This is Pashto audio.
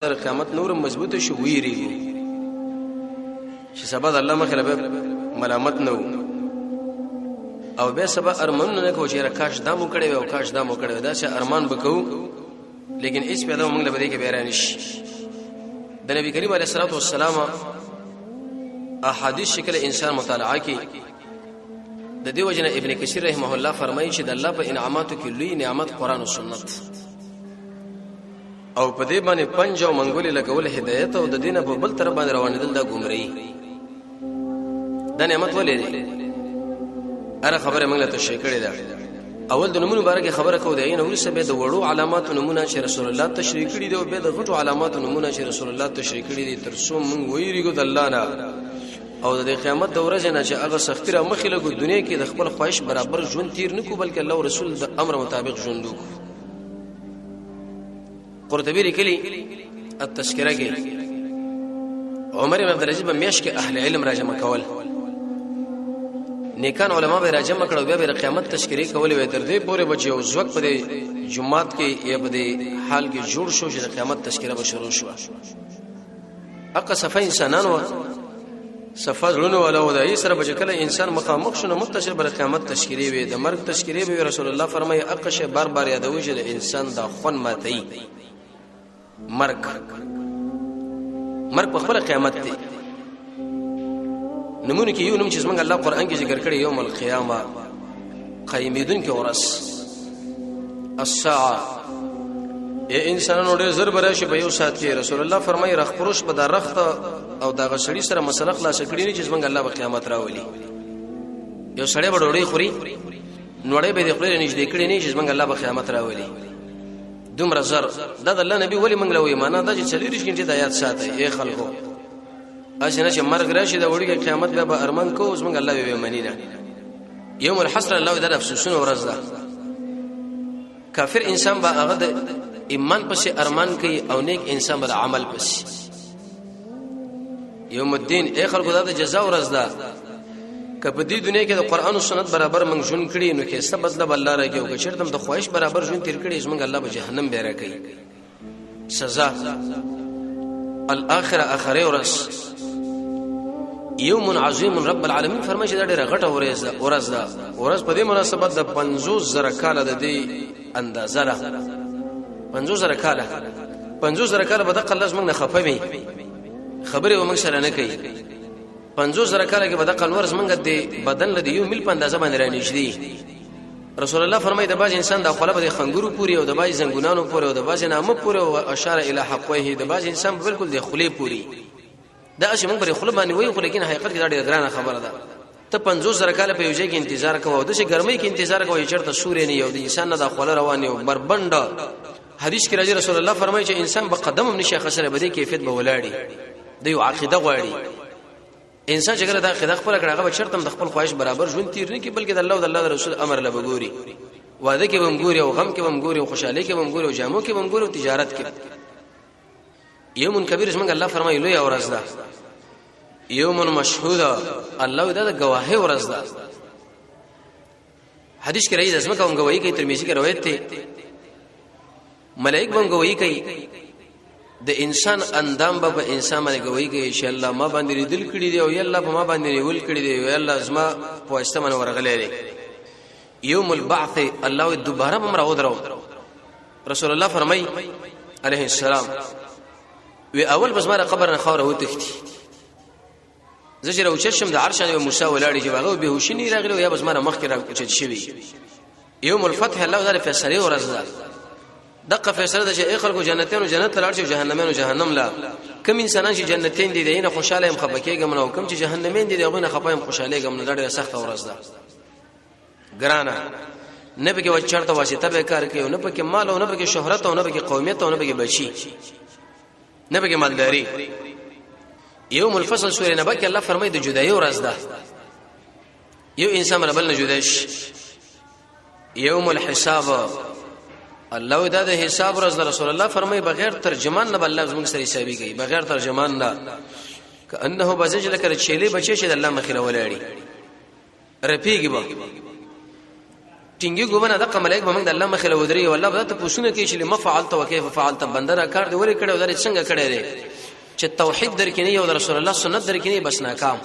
در قیامت نور مضبوط شو ویریږي چې سبا د الله مخه ملامت نه او به سبا ارمان نه کو چې راکاش دمو کړي او کاش دمو کړي دا چې ارمان وکاو لیکن هیڅ پیدا موږ له بده کې بیان نشي د نبی کریم علیه الصلاه والسلام احادیث شکل انسان مطالعه کې د دې وجنه ابن کثیر رحمه الله فرمایي چې د الله په انعاماتو کې لوی نعمت قران او سنت او په دې باندې پنځه او منګولې لګول هدایت او د دینه په بل طرف باندې روانېدل دا ګمړی دا نعمت ولې اره خبره موږ له تشریح کړې ده اول د نمونه بارے خبره کو دی نه ورسې به د وړو علامات نمونه چې رسول الله تشریح کړي دي او به د غټو علامات نمونه چې رسول الله تشریح کړي دي تر څو موږ ویریږو د الله نه او د قیامت د ورځې نه چې هغه سختي را مخې له دنیا کې د خپل خواهش برابر ژوند تیر نه کو بلکې الله او رسول د امر مطابق ژوند وکړو قرطبی لیکلی التذکرہ کې عمر بن عبد العزيز په میاش کې اهل علم راجمه کول نیکان علما به راجمه کړو بیا به قیامت تذکری کول وي تر دې پورې بچي او وخت په جمعات کې یا په حال کې جوړ شو چې قیامت تذکره به شروع شو اقا صفه انسانانو صفه لونو ولا ودای سره بچ کله انسان مخامخ شنه متصل بر قیامت تذکری وي د مرګ تذکری به رسول الله فرمایي اقا شه بار بار یادوي چې انسان د خون ماتي مرګ په خپل قیامت دی نمونه کې یو نوم چې څنګه الله قرآن کې ذکر کړی یوم القیامه قیامتون کې ورس الساعه ای انسانانو ډېر زر براشي په یو سات کې رسول الله فرمایي رخ پروش په درخت او دا غسړی سره مسله خلاص کړی نه چې څنګه الله په قیامت راولي یو سړی به ډوډۍ خوري نوړې به د خپل نږدې کړی نه چې څنګه الله په قیامت راولي دومره زر دا د الله نبی ولی موږ له وی معنا دا چې چلیږي چې د آیات ساته ای خلکو اسنه چې مرګ راشي د وړي قیامت به ارمان کو اوس موږ الله به منینا یوم الحسره الله د افسوسونه ورځ ده کافر انسان به هغه د ایمان پسې ارمان کوي او نیک انسان به عمل پسې یوم الدین ای خلکو دا د جزاء ورځ ده کله دې دنیا کې د قران او سنت برابر موږ ژوند کړی نو کې څه بدله الله راکې او چرته د خواهش برابر ژوند تیر کړی زمونږ الله به جهنم به راکې سزا الاخره اخره یوم عظیم رب العالمین فرمایي دا ډېره غټه ورځ په دې مناسبت د 50000 کاله د دې اندازه را 50000 کاله به د قلص موږ نه خفوي خبره و موږ سره نه کوي 50000 کاله کې به د قنور زمنګ د بدن له یو مل په اندازه باندې رانیږدي رسول الله فرمایي د باز انسان د خپل په خنګورو پوری او د باز زنګونانو پوری او د باز نامه پوری او اشاره الی حقوه د باز انسان بالکل د خلی پوری دا چې موږ پر خپل باندې وایو خو لیکن حقیقت کې دا ډېر ګرانه خبره ده ته 50000 کاله په یوځای کې انتظار کوو د شي ګرمۍ کې انتظار کوو چیرته سورې نه یو د انسان نه د خپل روان یو بربند حدیث کې راځي رسول الله فرمایي چې انسان په قدم هم نشي خسره بده کیفیت به ولاړی د یو عقیده غواړي انسان چې ګره دا عقیده خپل کړه هغه چرته د خپل خواهش برابر ژوند تیر نه کی بلکې د الله او د الله رسول امر له بګوري واده کې هم ګوري او غم کې هم ګوري او خوشحالي کې هم ګوري او جامو کې هم ګوري او تجارت کې یوم کبیر څنګه الله فرمایي لوی ورځ ده یوم مشهود الله دا گواهی ورځ ده حدیث کې راځي اسمه کوم گواہی کوي ترمذی کې روایت ده ملائک هم گواہی کوي د انسان اندام به انسان باندې گواہی کوي ان شاء الله ما باندې دل کړی دی او یا الله په ما باندې ول کړی دی یا الله زما په استمنه ورغلې دی یوم البعث الله دوباره ممر او درو رسول الله فرمای علیه السلام وی اول بس ما قبر نه خوره وتختی زجر او چشم د عرش او موسی ولاړی چې هغه به هوښ نه راغلی یا بس ما مخ کې راکوچ شوی یوم الفتح الله تعالی فیصله ورزدا دغه فیصله د چې خلکو جنتین او جنت لاړ شي جهنمین او جهنم لا کوم انسانان چې جنتین دي دینه خوشاله هم خپکیږم نو کوم چې جهنمین دي دغه نه خپایم خوشاله ګم نه ډېره سخت ورځ ده ګرانه نه به کې وچړته واسطه به کار کوي نه به کې مال او نه به کې شهرت او نه به کې قومیت او نه به کې بچي نه به کې مالداري یوم الفصل سورې نه به کې الله فرمایي د جدایي ورځ ده یو انسان بل نه جداش یوم الحساب الله دا د حساب ورځ رسول الله فرمایي بغیر ترجمان نه الله زموږ سره حسابي کوي بغیر ترجمان نه کانه بزج لکه چيلي بچي چې الله مخله ولاړي رپیږي به ټینګي ګوونه د قملایک به موږ د الله مخله ودري والله به ته پوښتنه کوي چې لما فعلت وكيف فعلت بندره کار دی ولې کړه ودرې څنګه کړه دی چې توحید درکې نه یو د رسول الله سنت درکې نه بس ناکام